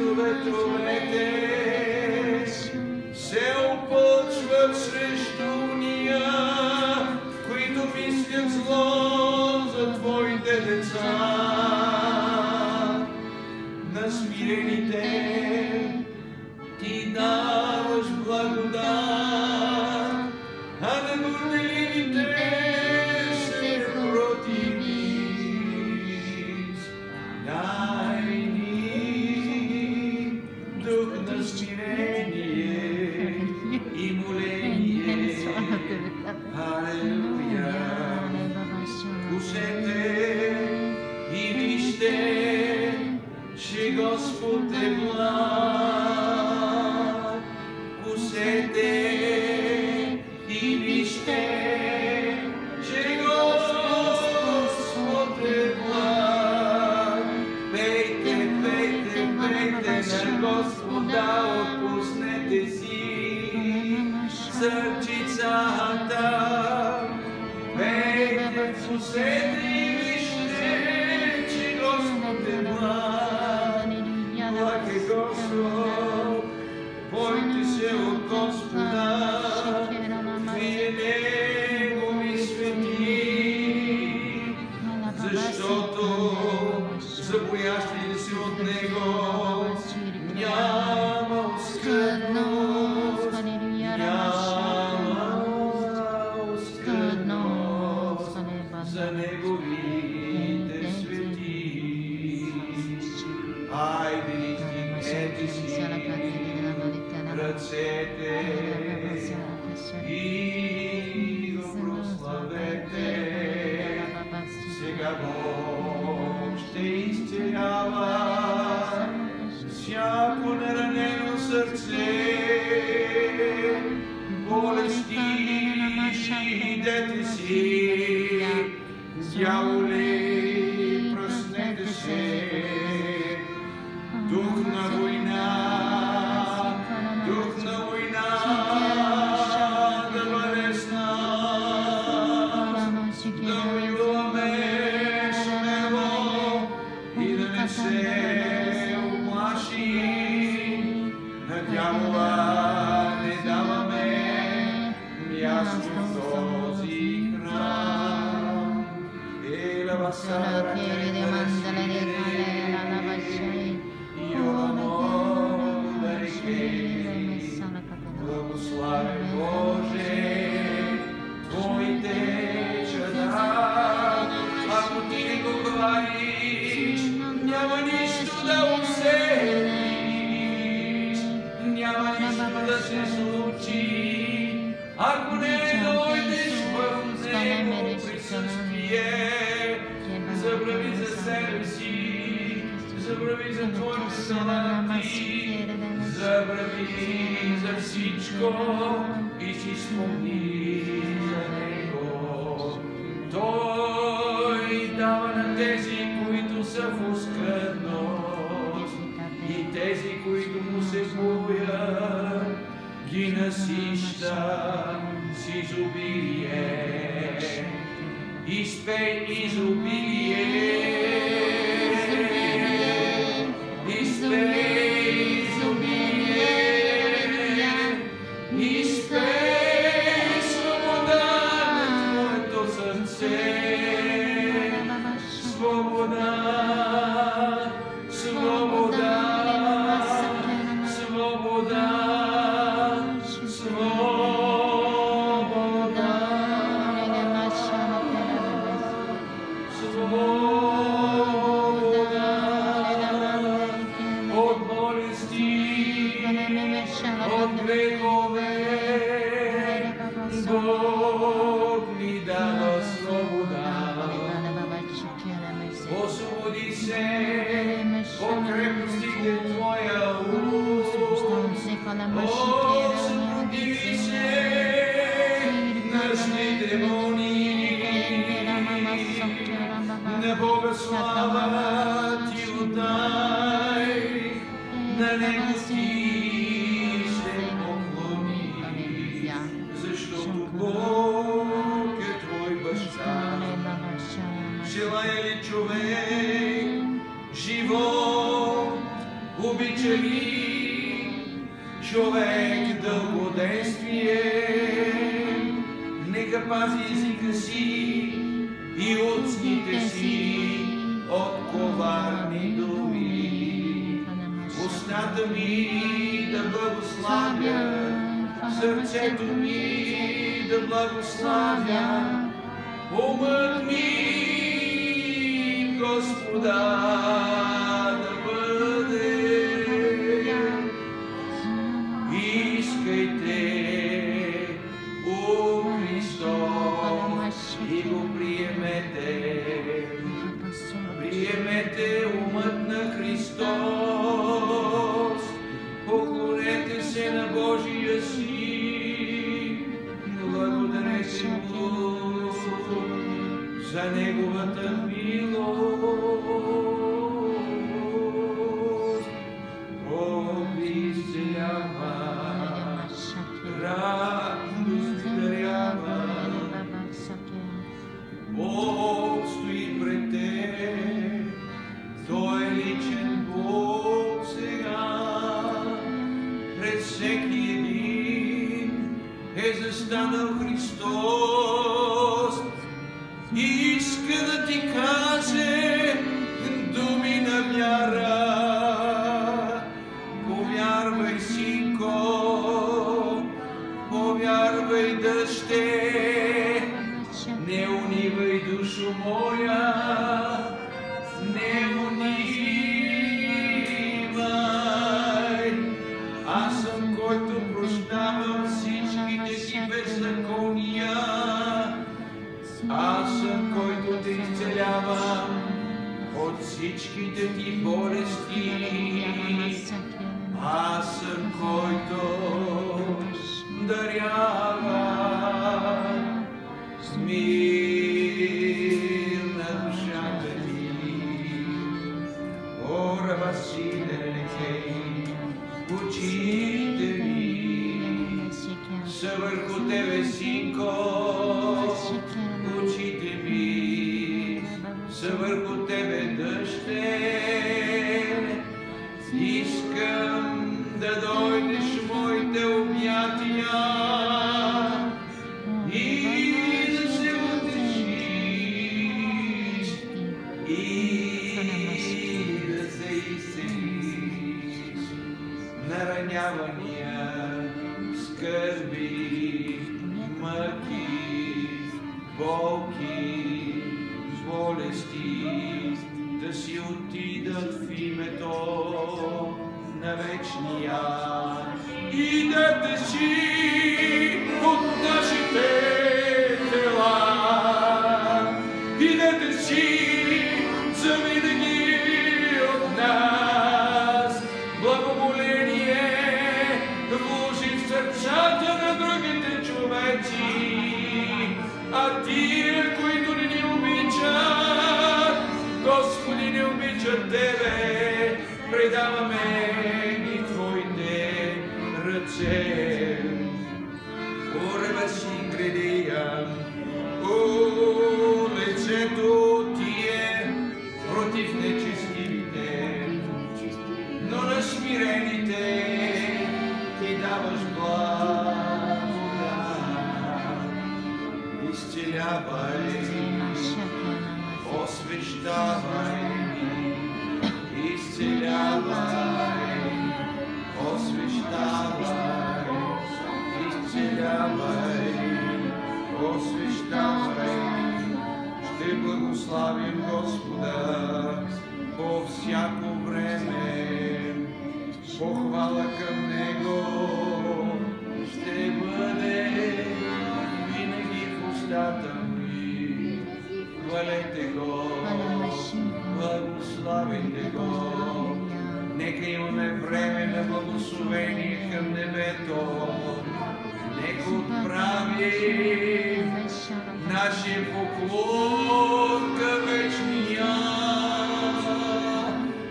ветровете се опълчват срещу уния, които мислят зло за Твоите деца. На смирените Ти даваш благодат, а на горделивите се противиш. Дай ни дух на смирение и моление. Алелуя! Кушайте и вижте, че Господ е благ. Кушайте и вижте, че Господ е благ. Пейте, пейте, пейте на Господа, отпуснете си сърчицата. Пейте, кушайте и вижте, че Господ е благ. Благ е Господ, бойте се от Господа, вие Негови свети, защото за боящите се от Него няма оскърдност, няма оскърдност за Неговите свети. Айде, издигнете си ръцете и го прославете. Сега Бог ще изцелява всяко наранено сърце. Болести, идете си, дяволе, пръснете се. Дух на война, дух на война, да бъде с нас, да воюваме смело и да не се уплашим. На дявола не даваме място в този храм. Ела басара благославен Боже, Твоите чада, ако Ти не го хвалиш, няма нищо да усетиш, няма нищо да се случи, ако не дойдеш в Негово присъствие. Забрави за себе си, забрави за Твоите таланти, забрави за всичко и си спомни за Него. Той дава на тези, които са в оскърдност, и тези, които Му се боят, ги насища с изобилие. Изпей изобилие, изпей изобилие, изпей свобода на Твоето сърце, свобода, свобода, свобода, свобода. От болести, от грехове, Бог ни дава свобода. Освободи се от крепостите Твоя уст, освободи се на зли демони. На Бога слава Ти отдай, на Него Ти се поклони, защото Бог е Твой баща. Желая ли човек живот Обича ли човек дългоденствие? Нека пази езика си и устните си от коварни думи. Устата ми да благославя, сърцето ми да благославя, умът ми Господа да бъде. Искайте у Христос и го приемете. Приемете умът на Христос, поклонете се на Божия Син, благодарете Му за Неговата милост. Бог ви изцелява, радост ви дарява. Бог стои пред теб, Той е личен Бог сега. Пред всеки един е застанал Христос и иска да ти каже думи на вяра. Повярвай, синко, повярвай, дъще, не унивай, душо моя, не унивай. Аз съм, който прощавам всичките ти беззакония. Аз съм, който те изцелявам от всичките ти болести. Аз съм, който дарява мир на душата ти. О, Рабасидерекей, очите ми са върху тебе, синко. Очите ми са върху тебе, дъще. Искам да дойдеш в моите обятия и да се утешиш и да се изцелиш. Наранявания, скърби, мъки, болки, болести да си отидат в името на вечния и да тежи от нашите тела и да тежи завинаги от нас. Благоволение вложи в сърцата на другите човеци, а тия, които не ни обичат, Господи, не обичат Тебе, предаваме ги в Твоите ръце. О, ръбаси гредия, о, лицето Ти е против нечестивите, но на смирените Ти даваш благодат. Изцелявай, освещавай, изцелявай, освещавай, изцелявай, освещавай. Ще благославим Господа по всяко време, похвала към Него ще бъде винаги в устата ми. Хвалете Го, благославите Го. Нека имаме време на благословение към небето. Нека отправим нашия поклон към вечния.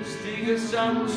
Стига само